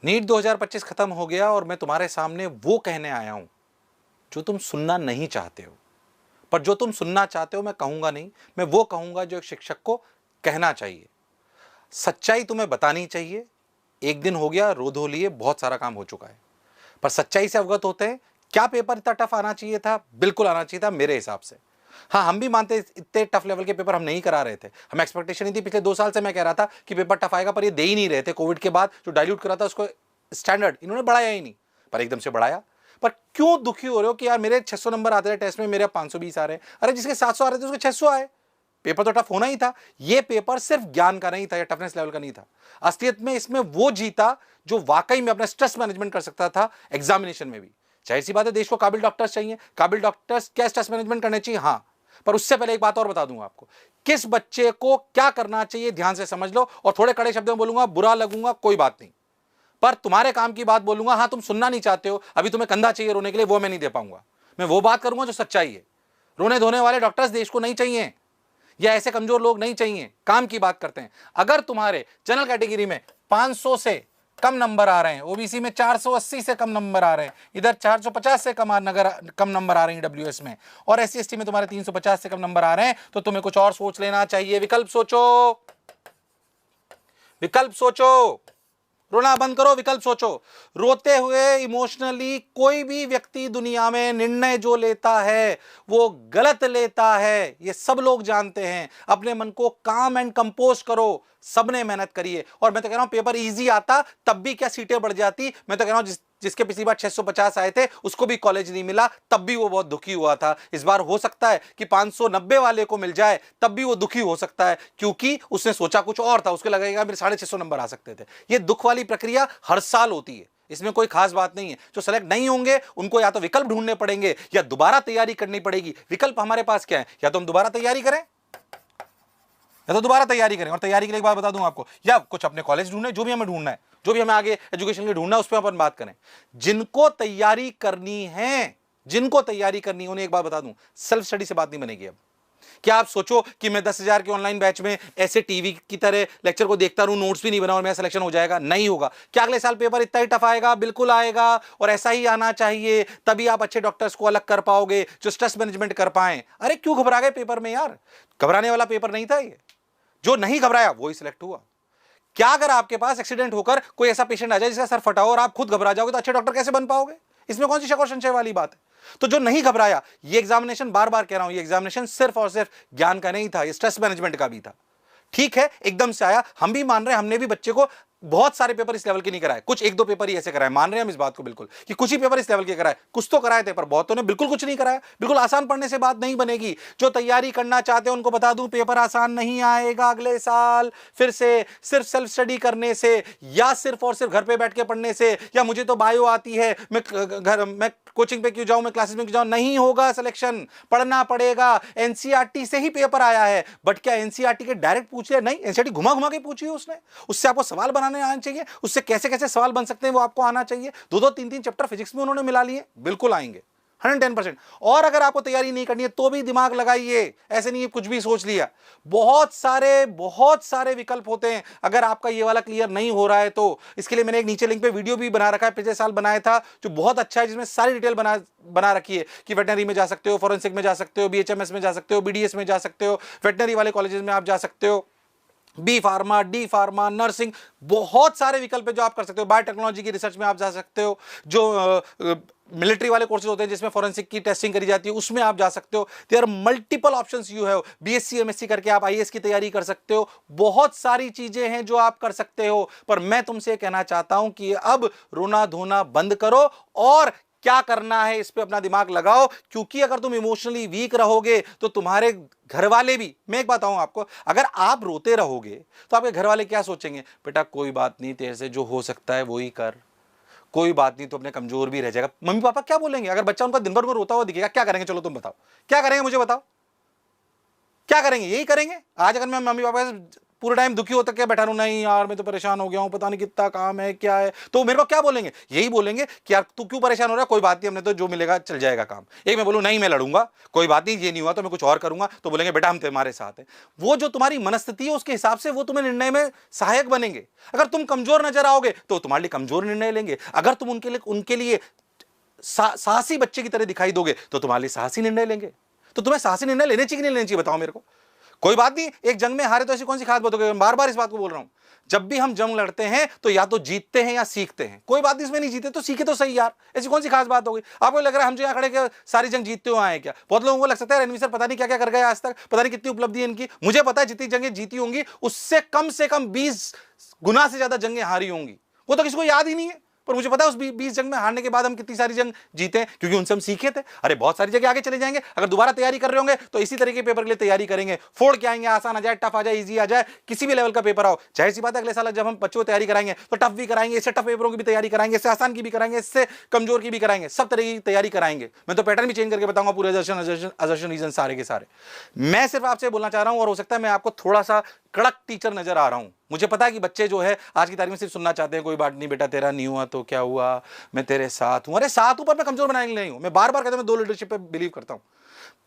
NEET 2025 खत्म हो गया और मैं तुम्हारे सामने वो कहने आया हूं जो तुम सुनना नहीं चाहते हो। पर जो तुम सुनना चाहते हो मैं कहूंगा नहीं, मैं वो कहूंगा जो एक शिक्षक को कहना चाहिए। सच्चाई तुम्हें बतानी चाहिए। एक दिन हो गया, रो धो लिए, बहुत सारा काम हो चुका है, पर सच्चाई से अवगत होते हैं। क्या पेपर इतना टफ आना चाहिए था? बिल्कुल आना चाहिए था मेरे हिसाब से। हाँ, हम भी मानते इतने टफ लेवल के पेपर हम नहीं करा रहे थे, हम एक्सपेक्टेशन नहीं थी। पिछले 2 साल से मैं कह रहा था कि पेपर टफ आएगा, पर ये दे ही नहीं रहे थे। कोविड के बाद जो डाइल्यूट करा था उसको स्टैंडर्ड इन्होंने बढ़ाया ही नहीं, पर एकदम से बढ़ाया। पर क्यों दुखी हो रहे हो कि यार मेरे 600 नंबर आते थे टेस्ट में, मेरे 520 आ रहे हैं। अरे जिसके 700 आ रहे थे उसके 600 आए। पेपर तो टफ होना ही था। ये पेपर सिर्फ ज्ञान का नहीं था या टफनेस लेवल का नहीं था। असलियत में इसमें वो जीता जो वाकई में अपना स्ट्रेस मैनेजमेंट कर सकता था एग्जामिनेशन में भी। जाहिर सी बात है, देश को काबिल डॉक्टर्स चाहिए। काबिल डॉक्टर्स क्या स्ट्रेस मैनेजमेंट करने चाहिए? हाँ, पर उससे पहले एक बात और बता दूंगा आपको, किस बच्चे को क्या करना चाहिए ध्यान से समझ लो। और थोड़े कड़े शब्दों में बोलूंगा, बुरा लगूंगा कोई बात नहीं, पर तुम्हारे काम की बात बोलूंगा। हाँ, तुम सुनना नहीं चाहते हो, अभी तुम्हें कंधा चाहिए रोने के लिए, वो मैं नहीं दे पाऊंगा। मैं वो बात करूंगा जो सच्चाई है। रोने धोने वाले डॉक्टर्स देश को नहीं चाहिए, या ऐसे कमजोर लोग नहीं चाहिए। काम की बात करते हैं। अगर तुम्हारे जनरल कैटेगरी में 500 से कम नंबर आ रहे हैं, ओबीसी में 480 से कम नंबर आ रहे हैं, इधर 450 से कम नंबर आ रहे हैं डब्ल्यूएस में, और एससी एसटी में तुम्हारे 350 से कम नंबर आ रहे हैं, तो तुम्हें कुछ और सोच लेना चाहिए। विकल्प सोचो, विकल्प सोचो। रोना बंद करो, विकल्प सोचो। रोते हुए इमोशनली कोई भी व्यक्ति दुनिया में निर्णय जो लेता है वो गलत लेता है, ये सब लोग जानते हैं। अपने मन को काम एंड कंपोज करो। सबने मेहनत करी है, और मैं तो कह रहा हूं पेपर इजी आता तब भी क्या सीटें बढ़ जाती। मैं तो कह रहा हूं जिसके पिछली बार 650 आए थे उसको भी कॉलेज नहीं मिला, तब भी वो बहुत दुखी हुआ था। इस बार हो सकता है कि 590 वाले को मिल जाए, तब भी वो दुखी हो सकता है, क्योंकि उसने सोचा कुछ और था। उसको लगेगा मेरे 650 नंबर आ सकते थे। ये दुख वाली प्रक्रिया हर साल होती है, इसमें कोई खास बात नहीं है। जो सेलेक्ट नहीं होंगे उनको या तो विकल्प ढूंढने पड़ेंगे या दोबारा तैयारी करनी पड़ेगी। विकल्प हमारे पास क्या है? या तो हम दोबारा तैयारी करें, या तो दोबारा तैयारी करें। और तैयारी के लिए एक बात बता दूं आपको, या कुछ अपने कॉलेज ढूंढे, जो भी हमें ढूंढना है, जो भी हमें आगे एजुकेशन के लिए ढूंढना है, उस पर अपन बात करें। जिनको तैयारी करनी है, जिनको तैयारी करनी है, उन्हें एक बात बता दूं, सेल्फ स्टडी से बात नहीं बनेगी। अब क्या आप सोचो कि मैं 10,000 के ऑनलाइन बैच में ऐसे टीवी की तरह लेक्चर को देखता रहूं, नोट्स भी नहीं बनाऊं और मेरा सिलेक्शन हो जाएगा? नहीं होगा। क्या अगले साल पेपर इतना ही टफ आएगा? बिल्कुल आएगा, और ऐसा ही आना चाहिए। तभी आप अच्छे डॉक्टर्स को अलग कर पाओगे जो स्ट्रेस मैनेजमेंट कर पाए। अरे क्यों घबरा गए पेपर में यार? घबराने वाला पेपर नहीं था ये। जो नहीं घबराया वो ही सिलेक्ट हुआ। क्या अगर आपके पास एक्सीडेंट होकर कोई ऐसा पेशेंट आ जाए जिसका सर फटा हो और आप खुद घबरा जाओगे, तो अच्छे डॉक्टर कैसे बन पाओगे? इसमें कौन सी शक और संशय वाली बात है? तो जो नहीं घबराया, ये एग्जामिनेशन, बार बार कह रहा हूं, ये एग्जामिनेशन सिर्फ और सिर्फ ज्ञान का नहीं था, ये स्ट्रेस मैनेजमेंट का भी था। ठीक है, एकदम से आया, हम भी मान रहे हैं, हमने भी बच्चे को बहुत सारे पेपर इस लेवल के नहीं कराए, कुछ 1-2 पेपर ही ऐसे कराए। मान रहे हैं हम इस बात को बिल्कुल कि कुछ ही पेपर इस लेवल के कराए, कुछ तो कराए थे, पर बहुतों ने बिल्कुल कुछ नहीं कराया। बिल्कुल आसान पढ़ने से बात नहीं बनेगी। जो तैयारी करना चाहते हैं उनको बता दूं, पेपर आसान नहीं आएगा अगले साल। फिर से सिर्फ सेल्फ स्टडी करने से, या सिर्फ और सिर्फ घर पे बैठ के पढ़ने से, या मुझे तो बायो आती है, मैं कोचिंग पे क्यों जाऊं, मैं क्लासेस में क्यों जाऊं, नहीं होगा सिलेक्शन। पढ़ना पड़ेगा। एनसीईआरटी से ही पेपर आया है, बट क्या एनसीईआरटी के डायरेक्ट पूछ लिया? नहीं, एनसीईआरटी घुमा घुमा के पूछी है उसने। उससे आपको सवाल बनाने आना चाहिए, उससे कैसे कैसे सवाल बन सकते हैं वो आपको आना चाहिए। 2-2, 3-3 चैप्टर फिजिक्स में उन्होंने मिला लिए, बिल्कुल आएंगे 110%। और अगर आपको तैयारी नहीं करनी है तो भी दिमाग लगाइए, ऐसे नहीं कुछ भी सोच लिया। बहुत सारे विकल्प होते हैं। अगर आपका ये वाला क्लियर नहीं हो रहा है तो इसके लिए मैंने एक नीचे लिंक पे वीडियो भी बना रखा है, पिछले साल बनाया था, जो बहुत अच्छा है, जिसमें सारी डिटेल बना रखी है कि वेटनरी में जा सकते हो, फॉरेंसिक में जा सकते हो, बीएचएमएस में जा सकते हो, बीडीएस में जा सकते हो, वेटनरी वाले कॉलेजेस में आप जा सकते हो, B pharma, D pharma, nursing, बहुत सारे विकल्प है जो आप कर सकते हो। बायोटेक्नोलॉजी की रिसर्च में आप जा सकते हो, जो मिलिट्री वाले कोर्सेज होते हैं जिसमें फॉरेंसिक की टेस्टिंग करी जाती है, उसमें आप जा सकते हो। There are multiple options you have. BSc MSc करके आप आईएएस की तैयारी कर सकते हो। बहुत सारी चीजें हैं जो आप कर सकते हो, पर मैं तुमसे कहना चाहता हूं कि अब रोना धोना बंद करो और क्या करना है इस पे अपना दिमाग लगाओ। क्योंकि अगर तुम इमोशनली वीक रहोगे तो तुम्हारे घर वाले भी, मैं एक बताऊं आपको, अगर आप रोते रहोगे तो आपके घर वाले क्या सोचेंगे? बेटा कोई बात नहीं, तेरे से जो हो सकता है वो ही कर, कोई बात नहीं, तो अपने कमजोर भी रह जाएगा। मम्मी पापा क्या बोलेंगे? अगर बच्चा उनका दिन भर को रोता हुआ दिखेगा, क्या करेंगे? चलो तुम बताओ, क्या करेंगे? मुझे बताओ, क्या करेंगे? यही करेंगे। आज अगर मैं मम्मी पापा से पूरे टाइम दुखी होता क्या बैठा रहूं, नहीं यार मैं तो परेशान हो गया हूं, पता नहीं कितना काम है क्या है, तो मेरे को क्या बोलेंगे, यही बोलेंगे कि यार तू क्यों परेशान हो रहा है, कोई बात नहीं, हमने तो जो मिलेगा चल जाएगा काम। एक मैं बोलूं नहीं मैं लड़ूंगा, कोई बात नहीं, ये नहीं हुआ तो मैं कुछ और करूंगा, तो बोलेंगे बेटा हम तुम्हारे साथ हैं। वो जो तुम्हारी मनस्थिति है उसके हिसाब से वो तुम्हें निर्णय में सहायक बनेंगे। अगर तुम कमजोर नजर आओगे तो तुम्हारे लिए कमजोर निर्णय लेंगे, अगर तुम उनके लिए साहसी बच्चे की तरह दिखाई दोगे तो तुम्हारे लिए साहसी निर्णय लेंगे। तो तुम्हें साहसी निर्णय लेने चाहिए कि नहीं लेने चाहिए, बताओ मेरे को। कोई बात नहीं, एक जंग में हारे तो ऐसी कौन सी खास बात हो गई, बार बार इस बात को बोल रहा हूं। जब भी हम जंग लड़ते हैं तो या तो जीतते हैं या सीखते हैं, कोई बात नहीं इसमें नहीं जीते तो सीखे तो सही यार, ऐसी कौन सी खास बात हो गई। आपको लग रहा है हम जो यहाँ खड़े के सारी जंग जीतते हुए आए क्या, बहुत लोगों को लग सकता है रणवीर सर पता नहीं क्या क्या कर गए आज तक, पता नहीं कितनी उपलब्धि है इनकी। मुझे पता है जितनी जंगें जीती होंगी उससे कम 20 गुना से ज्यादा जंगें हारी होंगी, वो तो किसी को याद ही नहीं है। पर मुझे पता है उस 20 जंग में हारने के बाद हम कितनी सारी जंग जीते हैं, क्योंकि उनसे हम सीखे थे। अरे बहुत सारी जगह आगे चले जाएंगे, अगर दोबारा तैयारी कर रहे होंगे तो इसी तरीके के पेपर के लिए तैयारी करेंगे, फोड़ के आएंगे, आसान आ जाए, टफ आ जाए, इजी आ जाए, किसी भी लेवल का पेपर आओ। जाहिर सी बात है अगले साल जब हम बच्चों को तैयारी कराएंगे तो टफ भी कराएंगे, इससे टफ पेपरों की भी तैयारी कराएंगे, इससे आसान की भी कराएंगे, इससे कमजोर की भी कराएंगे, सब तरह की तैयारी कराएंगे। मैं तो पैटर्न भी चेंज करके बताऊंगा, पूरे असर्शन रीजन सारे के सारे। मैं सिर्फ आपसे बोलना चाह रहा हूं, और हो सकता है मैं आपको थोड़ा सा कड़क टीचर नजर आ रहा हूं। मुझे पता है कि बच्चे जो है आज की तारीख में सिर्फ सुनना चाहते हैं, कोई बात नहीं बेटा तेरा नहीं हुआ तो क्या हुआ, मैं तेरे साथ हूं। अरे साथ ऊपर मैं कमजोर बनाने नहीं हूं, मैं बार बार कहता हूं मैं 2 लीडरशिप पे बिलीव करता हूं।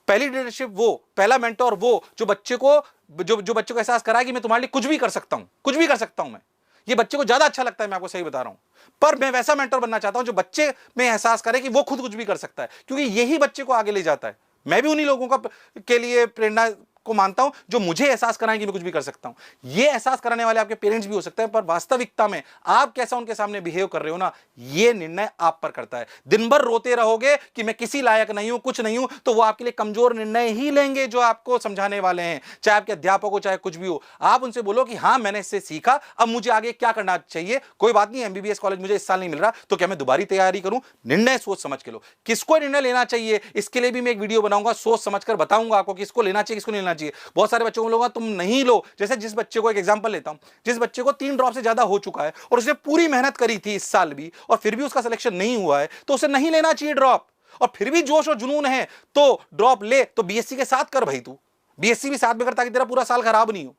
पहली लीडरशिप वो, पहला मेंटोर वो जो बच्चे को एहसास कराए कि मैं तुम्हारे लिए कुछ भी कर सकता हूं, कुछ भी कर सकता हूं मैं। ये बच्चे को ज्यादा अच्छा लगता है, मैं आपको सही बता रहा हूं। पर मैं वैसा मेंटोर बनना चाहता हूं जो बच्चे में एहसास करे कि वो खुद कुछ भी कर सकता है, क्योंकि यही बच्चे को आगे ले जाता है। मैं भी उन्हीं लोगों का के लिए प्रेरणा को मानता हूं जो मुझे एहसास कराएं कि मैं कुछ भी कर सकता हूं। ये एहसास कराने वाले आपके पेरेंट्स भी हो सकते हैं, पर वास्तविकता में आप कैसा उनके सामने बिहेव कर रहे हो ना, ये निर्णय आप पर करता है। दिन भर रोते रहोगे कि मैं किसी लायक नहीं हूं, कुछ नहीं हूं, तो वो आपके लिए कमजोर निर्णय ही लेंगे जो आपको समझाने वाले हैं, चाहे आपके अध्यापक हो चाहे कुछ भी हो। आप उनसे बोलो कि हां मैंने इससे सीखा, अब मुझे आगे क्या करना चाहिए। कोई बात नहीं, एमबीबीएस कॉलेज मुझे इस साल नहीं मिल रहा तो क्या मैं दोबारा तैयारी करूं। निर्णय सोच समझ के लो। किसको निर्णय लेना चाहिए इसके लिए भी मैं एक वीडियो बनाऊंगा, सोच समझकर बताऊंगा आपको किसको लेना चाहिए किसको नहीं लेना चाहिए। बहुत सारे बच्चों को लोग तुम नहीं लो, जैसे जिस बच्चे को एक एग्जांपल लेता हूं, जिस बच्चे को 3 ड्रॉप से ज्यादा हो चुका है और उसने पूरी मेहनत करी थी इस साल भी और फिर भी उसका सिलेक्शन नहीं हुआ है, तो उसे नहीं लेना चाहिए ड्रॉप। और फिर भी जोश और जुनून है तो ड्रॉप ले, तो बीएससी के साथ कर भाई, तू बीएससी भी साथ में कर ताकि तेरा पूरा साल खराब नहीं हो।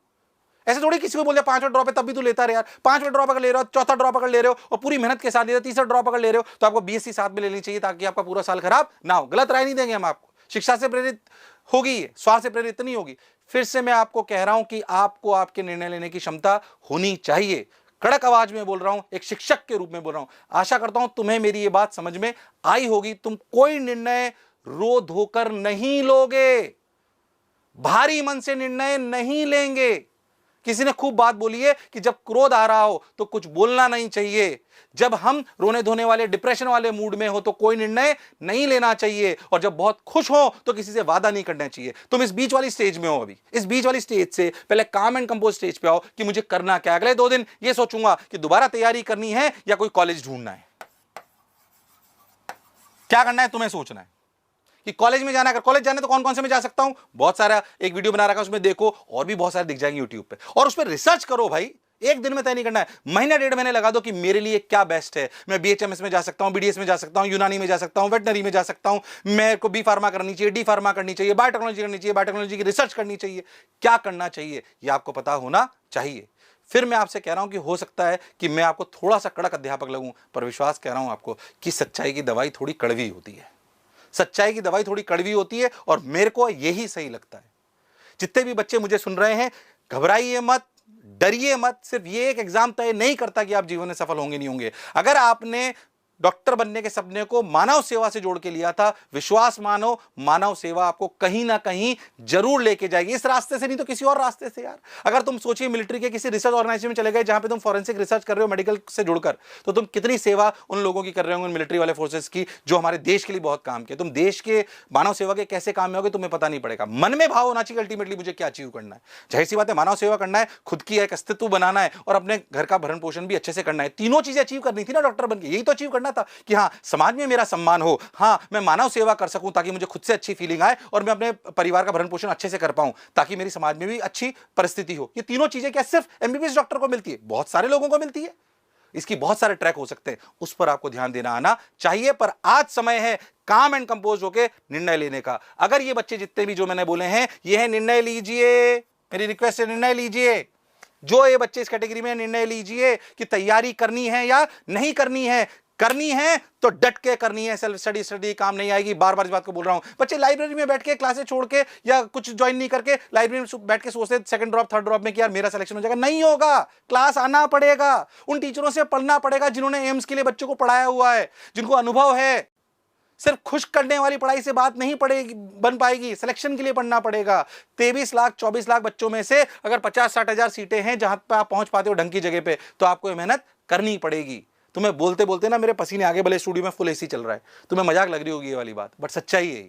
ऐसे थोड़ी किसी को बोल दिया 5वां ड्रॉप है तब भी तू लेता रहे यार। 5वां ड्रॉप अगर ले रहे हो, चौथा ड्रॉप अगर ले रहे हो और पूरी मेहनत के साथ ले रहे हो, तीसरा ड्रॉप अगर ले रहे हो तो आपको बीएससी साथ में लेनी चाहिए ताकि आपका पूरा साल खराब ना हो। गलत राय नहीं देंगे हम आपको, शिक्षा से प्रेरित होगी, स्वार्थ से प्रेरित नहीं होगी। फिर से मैं आपको कह रहा हूं कि आपको आपके निर्णय लेने की क्षमता होनी चाहिए। कड़क आवाज में बोल रहा हूं, एक शिक्षक के रूप में बोल रहा हूं। आशा करता हूं तुम्हें मेरी यह बात समझ में आई होगी। तुम कोई निर्णय रो धोकर नहीं लोगे, भारी मन से निर्णय नहीं लेंगे। किसी ने खूब बात बोली है कि जब क्रोध आ रहा हो तो कुछ बोलना नहीं चाहिए, जब हम रोने धोने वाले डिप्रेशन वाले मूड में हो तो कोई निर्णय नहीं लेना चाहिए, और जब बहुत खुश हो तो किसी से वादा नहीं करना चाहिए। तुम इस बीच वाली स्टेज में हो, अभी इस बीच वाली स्टेज से पहले काम एंड कंपोज स्टेज पे आओ कि मुझे करना क्या। अगले 2 दिन ये सोचूंगा कि दोबारा तैयारी करनी है या कोई कॉलेज ढूंढना है। क्या करना है तुम्हें सोचना है कि कॉलेज में जाना है। अगर कॉलेज जाना है तो कौन कौन से में जा सकता हूं, बहुत सारा एक वीडियो बना रखा है उसमें देखो, और भी बहुत सारे दिख जाएंगे यूट्यूब पे, और उस पर रिसर्च करो भाई। एक दिन में तय नहीं करना है, महीना 1.5 महीने लगा दो कि मेरे लिए क्या बेस्ट है। मैं बीएचएमएस में जा सकता हूं, बीडीएस में जा सकता हूं, यूनानी में जा सकता हूं, वेटनरी में जा सकता हूं, मेरे को बी फार्मा करनी चाहिए, डी फार्मा करनी चाहिए, बायोटेक्नोलॉजी करनी चाहिए, बायोटेक्नोलॉजी की रिसर्च करनी चाहिए। क्या करना चाहिए यह आपको पता होना चाहिए। फिर मैं आपसे कह रहा हूं कि हो सकता है कि मैं आपको थोड़ा सा कड़क अध्यापक लगूं, पर विश्वास कह रहा हूं आपको कि सच्चाई की दवाई थोड़ी कड़वी होती है। सच्चाई की दवाई थोड़ी कड़वी होती है और मेरे को यही सही लगता है। जितने भी बच्चे मुझे सुन रहे हैं, घबराइए मत, डरिए मत। सिर्फ ये एक एग्जाम तय नहीं करता कि आप जीवन में सफल होंगे नहीं होंगे। अगर आपने डॉक्टर बनने के सपने को मानव सेवा से जोड़ के लिया था, विश्वास मानो मानव सेवा आपको कहीं ना कहीं जरूर लेके जाएगी, इस रास्ते से नहीं तो किसी और रास्ते से यार। अगर तुम सोचिए मिलिट्री के किसी रिसर्च ऑर्गेनाइजेशन में चले गए जहां पे तुम फॉरेंसिक रिसर्च कर रहे हो मेडिकल से जुड़कर, तो तुम कितनी सेवा उन लोगों की कर रहे होंगे, मिलिट्री वाले फोर्सेस की, जो हमारे देश के लिए बहुत काम किए। तुम देश के मानव सेवा के कैसे काम में होगे तुम्हें पता नहीं पड़ेगा। मन में भाव होना चाहिए अल्टीमेटली मुझे क्या अचीव करना है। जाहिर सी बात है मानव सेवा करना है, खुद की एक अस्तित्व बनाना है और अपने घर का भरण पोषण भी अच्छे से करना है। तीनों चीजें अचीव करनी थी ना डॉक्टर बन के, यही तो अचीव करना था कि हाँ समाज में मेरा सम्मान हो, हां मैं मानव सेवा कर सकूं ताकि मुझे खुद से अच्छी फीलिंग आए और मैं अपने परिवार का भरण पोषण अच्छे से कर पाऊं ताकि मेरी समाज में भी अच्छी परिस्थिति हो। ये तीनों चीजें क्या सिर्फ एमबीबीएस डॉक्टर को मिलती है, बहुत सारे लोगों को मिलती है। इसकी बहुत सारे ट्रैक हो सकते हैं, उस पर आपको ध्यान देना आना चाहिए। पर आज समय है काम एंड कंपोज होकर निर्णय लेने का। अगर ये बच्चे जितने भी जो मैंने बोले हैं ये है, निर्णय लीजिए, मेरी रिक्वेस्ट है निर्णय लीजिए। जो ये बच्चे इस कैटेगरी में, निर्णय लीजिए कि तैयारी करनी है या नहीं करनी है। करनी है तो डट के करनी है, सेल्फ स्टडी काम नहीं आएगी। बार बार इस बात को बोल रहा हूं। बच्चे लाइब्रेरी में बैठ के क्लासेस छोड़ के या कुछ ज्वाइन नहीं करके लाइब्रेरी में बैठ के सोचते सेकंड ड्रॉप थर्ड ड्रॉप में कि यार मेरा सिलेक्शन हो जाएगा। नहीं होगा। क्लास आना पड़ेगा, उन टीचरों से पढ़ना पड़ेगा जिन्होंने एम्स के लिए बच्चों को पढ़ाया हुआ है, जिनको अनुभव है। सिर्फ खुश करने वाली पढ़ाई से बात नहीं पड़ेगी, बन पाएगी। सिलेक्शन के लिए पढ़ना पड़ेगा। 23 लाख 24 लाख बच्चों में से अगर 50-60 हजार सीटें हैं जहां पर आप पहुंच पाते हो ढंग की जगह पे, तो आपको मेहनत करनी पड़ेगी। तुम्हें बोलते बोलते ना मेरे पसीने आगे, भले स्टूडियो में फुल एसी चल रहा है, तुम्हें मजाक लग रही होगी ये वाली बात, बट सच्चाई है।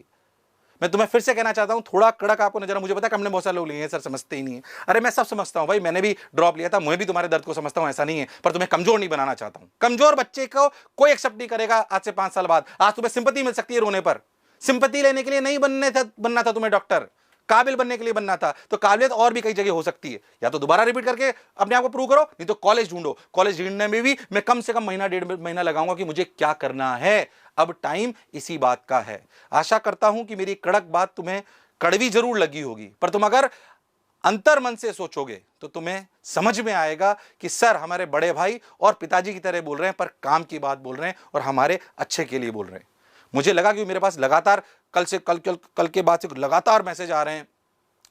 मैं तुम्हें फिर से कहना चाहता हूं, थोड़ा कड़क आपको नजर, मुझे पता है हमने बहुत सारे लोग लिए हैं सर, समझते ही नहीं है। अरे मैं सब समझता हूं भाई, मैंने भी ड्रॉप लिया था, मैं भी तुम्हारे दर्द को समझता हूं, ऐसा नहीं है, पर तुम्हें कमजोर नहीं बनाना चाहता हूं। कमजोर बच्चे को कोई एक्सेप्ट नहीं करेगा आज से 5 साल बाद। आज तुम्हें सिंपैथी मिल सकती है रोने पर। सिंपैथी लेने के लिए नहीं बनना था तुम्हें डॉक्टर, काबिल बनने के लिए बनना था। तो काबिलियत और भी कई जगह हो सकती है, या तो दोबारा रिपीट करके अपने आप को प्रूव करो, नहीं तो कॉलेज ढूंढो। कॉलेज ढूंढने में भी मैं कम से कम महीना 1.5 महीना लगाऊंगा कि मुझे क्या करना है। अब टाइम इसी बात का है। आशा करता हूं कि मेरी कड़क बात तुम्हें कड़वी जरूर लगी होगी, पर तुम अगर अंतर मन से सोचोगे तो तुम्हें समझ में आएगा कि सर हमारे बड़े भाई और पिताजी की तरह बोल रहे हैं, पर काम की बात बोल रहे हैं और हमारे अच्छे के लिए बोल रहे हैं। मुझे लगा कि मेरे पास लगातार कल के बाद से लगातार मैसेज आ रहे हैं,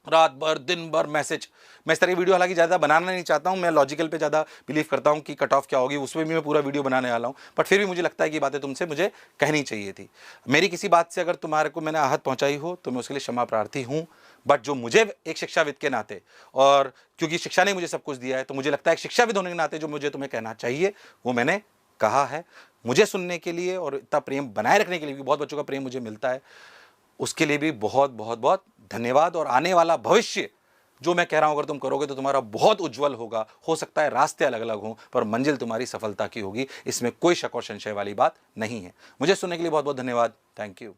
रात भर दिन भर मैसेज। मैं इस तरह की वीडियो हालांकि ज़्यादा बनाना नहीं चाहता हूं, मैं लॉजिकल पे ज़्यादा बिलीव करता हूं कि कट ऑफ क्या होगी, उसमें भी मैं पूरा वीडियो बनाने वाला हूं। बट फिर भी मुझे लगता है कि बातें तुमसे मुझे कहनी चाहिए थी। मेरी किसी बात से अगर तुम्हारे को मैंने आहत पहुंचाई हो तो मैं उसके लिए क्षमा प्रार्थी हूं। बट जो मुझे एक शिक्षाविद के नाते, और क्योंकि शिक्षा ने मुझे सब कुछ दिया है, तो मुझे लगता है एक शिक्षाविद होने के नाते जो मुझे तुम्हें कहना चाहिए वो मैंने कहा है। मुझे सुनने के लिए और इतना प्रेम बनाए रखने के लिए भी, बहुत बच्चों का प्रेम मुझे मिलता है, उसके लिए भी बहुत बहुत बहुत धन्यवाद। और आने वाला भविष्य जो मैं कह रहा हूं अगर तुम करोगे तो तुम्हारा बहुत उज्जवल होगा। हो सकता है रास्ते अलग अलग हों, पर मंजिल तुम्हारी सफलता की होगी, इसमें कोई शक और संशय वाली बात नहीं है। मुझे सुनने के लिए बहुत बहुत धन्यवाद। Thank you.